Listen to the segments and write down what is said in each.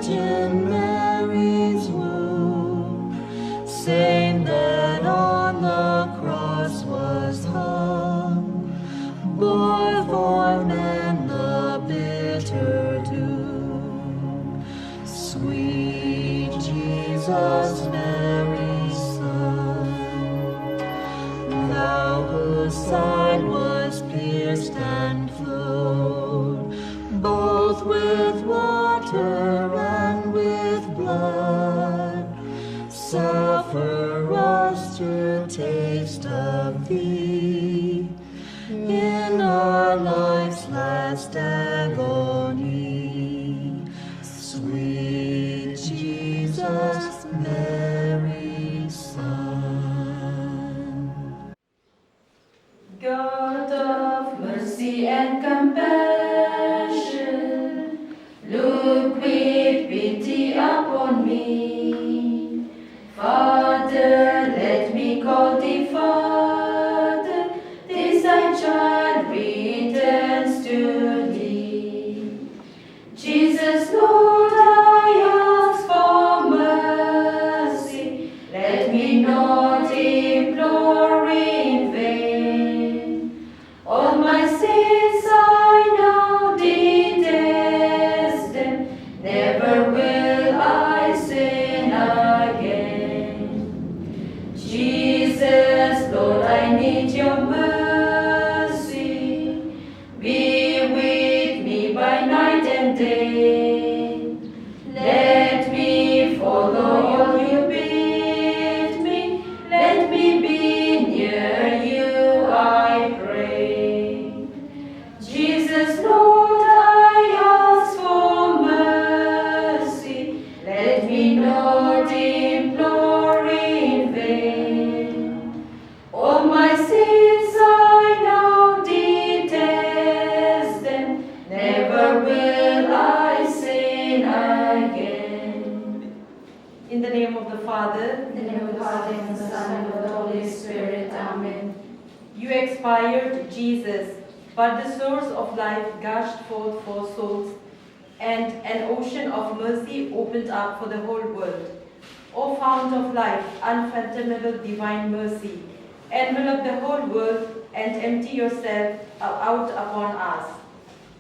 Virgin Mary's womb, same that on the cross was hung, bore for men the bitter doom. Sweet Jesus, Mary's Son, thou whose side was pierced and flowed, both with water and with blood, suffer us to taste of thee in our life's last agony. Sweet Jesus, Mary's Son. God of mercy and compassion, look with pity upon me. Father, let me call thee Father, this thy child returns to thee. Jesus, Lord, I ask for mercy, let me not implore in vain. All my sins I now detest them, never will I sin again. Jesus, Lord, I need your mercy, be with me by night and day. Let me follow all you bid me, let me be near you, I pray. Jesus, Lord, I ask for mercy, let me not implore in vain. All my sins I now detest them, never will I sin again. In the name of the Father, In the name of the Father, and the Son, and of the Holy Spirit. Amen. you expired, Jesus, but the source of life gushed forth for souls, and an ocean of mercy opened up for the whole world. O fount of life, unfathomable divine mercy, envelop the whole world and empty yourself out upon us.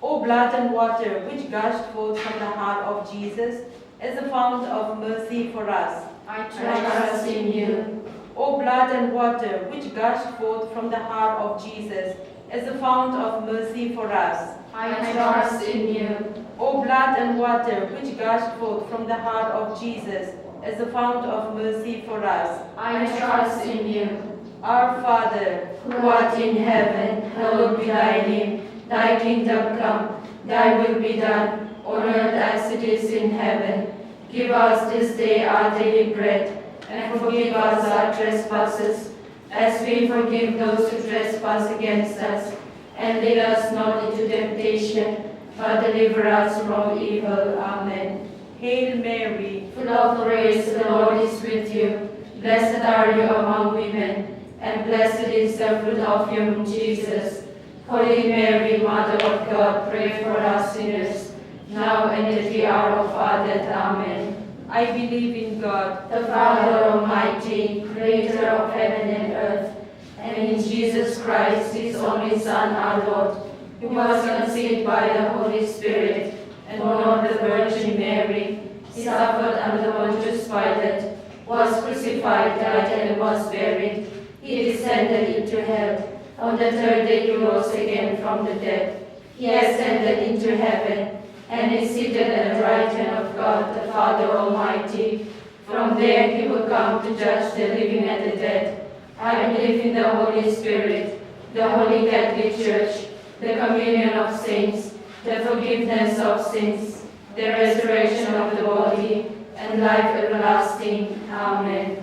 O blood and water which gushed forth from the heart of Jesus as a fount of mercy for us. I trust in you. O blood and water which gushed forth from the heart of Jesus as a fount of mercy for us. I trust in you. O blood and water which gushed forth from the heart of Jesus as a fount of mercy for us. I trust in you. Our Father, Who art in heaven, hallowed be thy name. Thy kingdom come, thy will be done, on earth as it is in heaven. Give us this day our daily bread, and forgive us our trespasses, as we forgive those who trespass against us. And lead us not into temptation, but deliver us from evil. Amen. Hail Mary, Full of grace, the Lord is with you. Blessed are you among women, and blessed is the fruit of your womb, Jesus. Holy Mary, Mother of God, pray for us sinners, now and at the hour of our death. Amen. I believe in God, The Father Almighty, creator of heaven and earth, and in Jesus Christ, his only Son, our Lord, who was conceived by the Holy Spirit, and born of the Virgin Mary, suffered under Pontius Pilate, was crucified, died, and was buried. He descended into hell. On the third day he rose again from the dead. He ascended into heaven, and is seated at the right hand of God, the Father Almighty. From there he will come to judge the living and the dead. I believe in the Holy Spirit, the Holy Catholic Church, the communion of saints, the forgiveness of sins, the resurrection of the body, and life everlasting. Amen.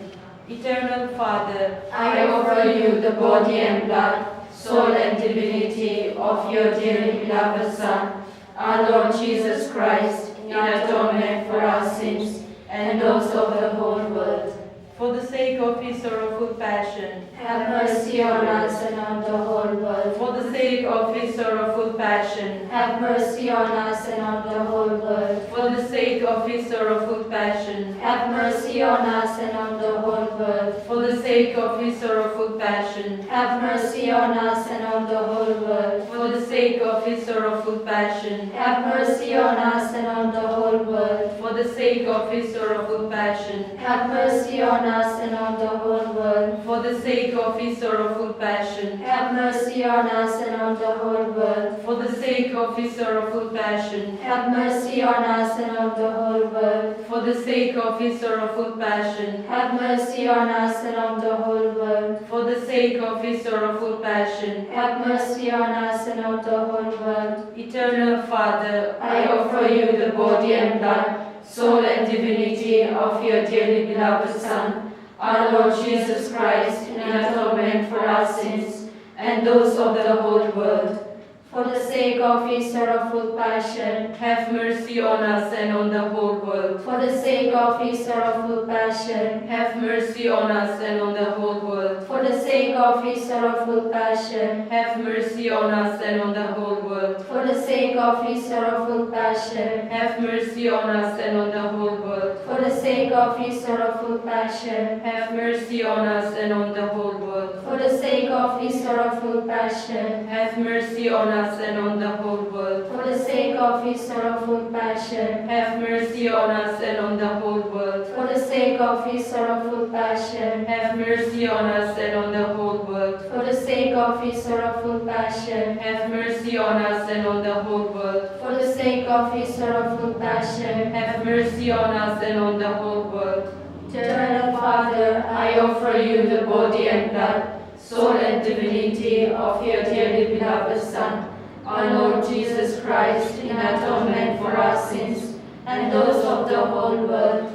Eternal Father, I offer you the body and blood, soul and divinity of your dearly beloved Son, our Lord Jesus Christ, in atonement for our sins and those of the whole world. for the sake of his sorrowful passion, Have mercy on us and on the whole world. for the sake of his sorrowful passion, Have mercy on us and on the whole world. for the sake of of his sorrowful passion, have mercy on us and on the whole world. for the sake of his sorrowful passion, Have mercy on us and on the whole world. for the sake of his sorrowful passion, Have mercy on us and on the whole world. for the sake of his sorrowful passion, Have mercy on us and on the whole world. for the sake of his sorrowful passion, Have mercy on us and on the whole world. for the sake of his sorrowful passion, Have mercy on us and on the whole world. for the sake of his sorrowful passion, Have mercy on us and on the whole world. for the sake of his sorrowful passion. Have mercy on us and on the whole world. Eternal Father, I offer you the body and blood, soul and divinity of your dearly beloved Son, our Lord Jesus Christ, in atonement for our sins and those of the whole world. For the sake of his sorrowful passion, have mercy on us and on the whole world. for the sake of his sorrowful passion, Have mercy on us and on the whole world. for the sake of his sorrowful passion, Have mercy on us and on the whole world. for the sake of his sorrowful passion, Have mercy on us and on the whole world. for the sake of his sorrowful passion, Have mercy on us and on the whole world. for the sake of his sorrowful passion, Have mercy on us and on the whole world. for the sake of his sorrowful passion, Have mercy on us and on the whole world. for the sake of his sorrowful passion, Have mercy on us and on the whole world. for the sake of his sorrowful passion, Have mercy on us and on the whole world. for the sake of his sorrowful passion. Have mercy on us and on the whole world. Eternal Father, I offer you the body and blood, soul and divinity of your dearly beloved Son, our Lord Jesus Christ, in atonement for our sins and those of the whole world.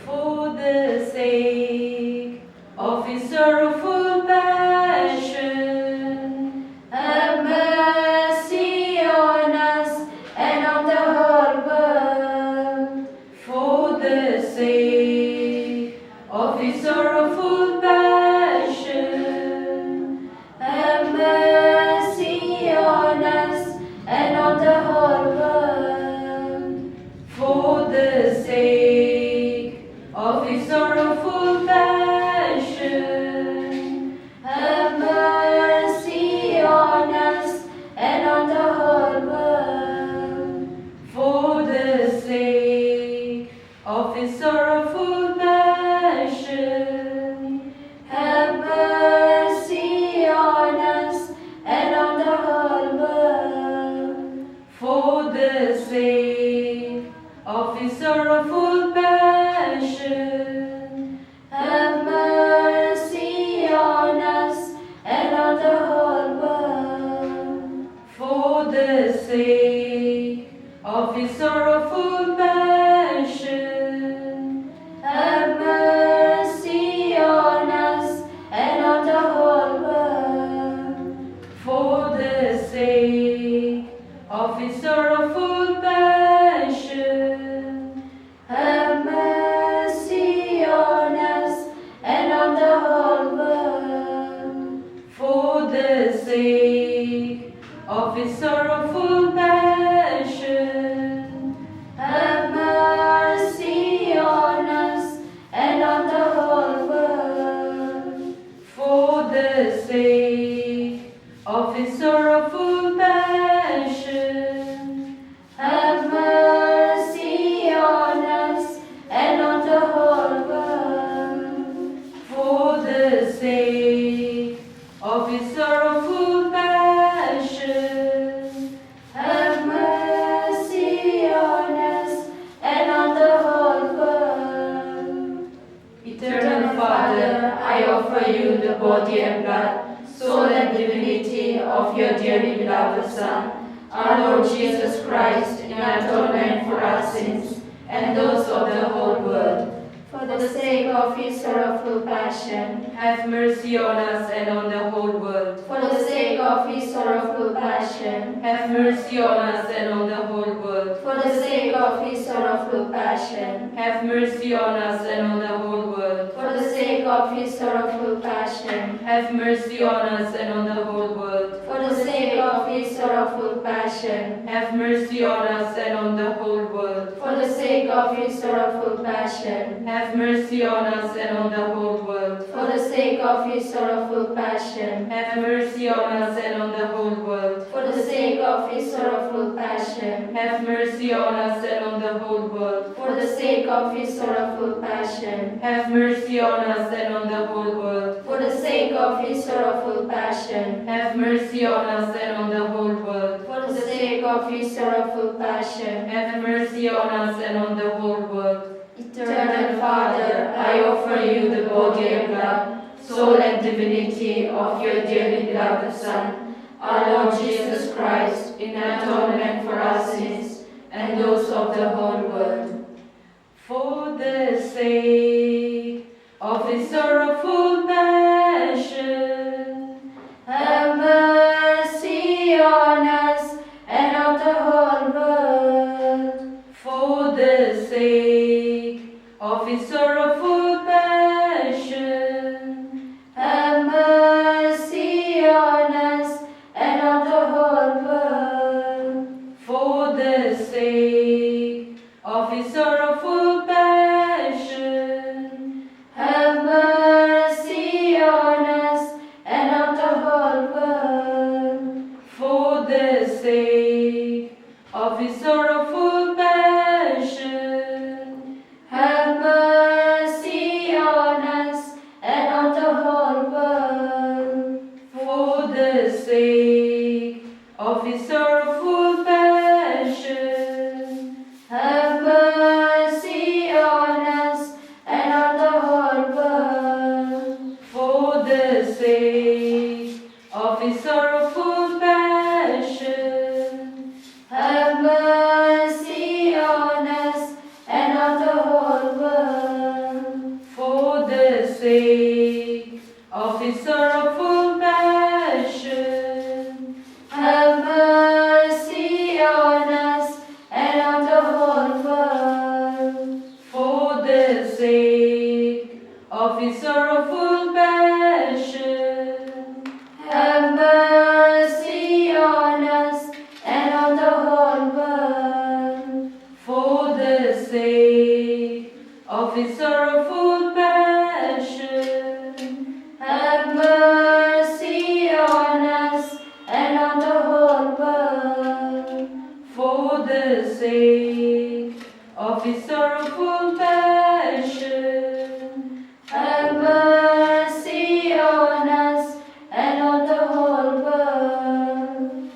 For the sake of his sorrowful passion, Have mercy on us and on the whole world. for the sake of his sorrowful passion, Have mercy on us and on the whole world. for the sake of his sorrowful passion, Have mercy on us and on the whole world. for the sake of his sorrowful passion, Have mercy on us and on the whole world. for the sake of his sorrowful passion, Have mercy on us and on the whole world. for the sake of his sorrowful passion, Have mercy on us and on the whole world. for the sake of his sorrowful passion, Have mercy on us and on the whole world. for the sake of his sorrowful passion, Have mercy on us and on the whole world. for the sake of his sorrowful passion, Have mercy on us and on the whole world. for the sake of his sorrowful passion, Have mercy on us and on the whole world. Eternal Father, I offer you the body and blood, soul and divinity of your dearly beloved Son, our Lord Jesus Christ, in atonement for our sins and those of the whole world. For the sake of his sorrowful passion, have mercy on us and on the whole world. for the sake of his sorrowful passion, Have mercy on us and on the whole world. for the sake of his sorrowful passion, Have mercy on us and on the whole world. for the sake of his sorrowful passion, Have mercy on us and on the whole world. for the sake of his sorrowful passion, passion, have mercy on us and on the whole world. for the sake of his sorrowful passion, Have mercy on us and on the whole world. for the sake of his sorrowful passion, Have mercy on us and on the whole world. for the sake of his sorrowful passion, Have mercy on us and on the whole world. for the sake of his sorrowful passion, Have mercy on us and on the whole world. for the sake of his sorrowful passion, Have mercy on us and on the whole world. for the sake of his sorrowful passion. Have mercy on us and on the whole world. Eternal Father, I offer you the body and blood, soul and divinity of your dearly beloved Son, our Lord Jesus Christ, in atonement for our sins and those of the whole world. For the sake of his sorrowful passion, Have mercy on us and on the whole world. for the sake of his sorrowful passion, Have mercy on us and on the whole world. for the sake of his sorrowful passion, Have mercy on us and on the whole world. for the sake of his sorrowful passion, Have mercy on us and on the whole world. for the sake of his sorrowful passion, Have mercy on us and on the whole world. for the sake of his sorrowful passion, Have mercy on us and on the whole world. for the sake of his sorrowful passion, Have mercy on us and on the whole world. for the sake of his sorrowful passion, Have mercy on us and on the whole world. for the sake of his sorrowful passion, Have mercy on us and on the whole world. for the sake of his sorrowful passion, Have mercy on us and on the whole world.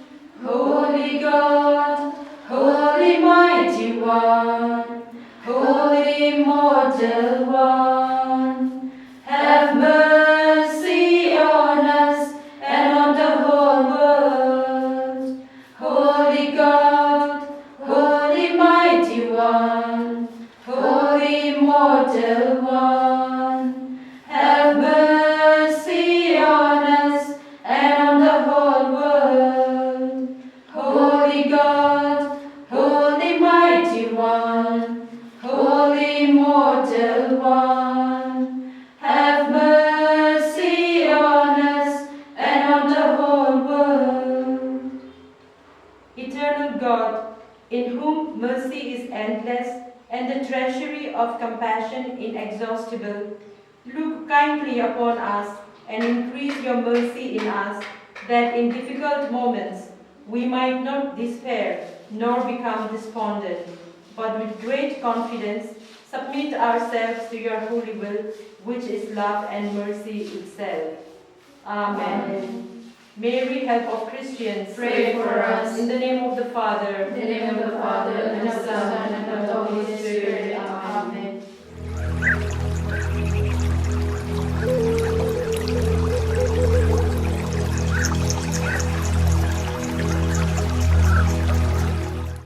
Holy God, Holy Mighty One, Holy Immortal One, have mercy on us and on the whole world. Holy God, Holy Mighty One, Holy Immortal One, have mercy on us and on the whole world. Holy God, Holy Mighty One, Holy Immortal One, have mercy on us and on the whole world. Eternal God, in whom mercy is endless and the treasury of compassion inexhaustible, look kindly upon us and increase your mercy in us, that in difficult moments we might not despair nor become despondent, but with great confidence submit ourselves to your holy will, which is love and mercy itself. Amen. Mary, help of Christians, Pray for us. In the name of the Father, In the name of the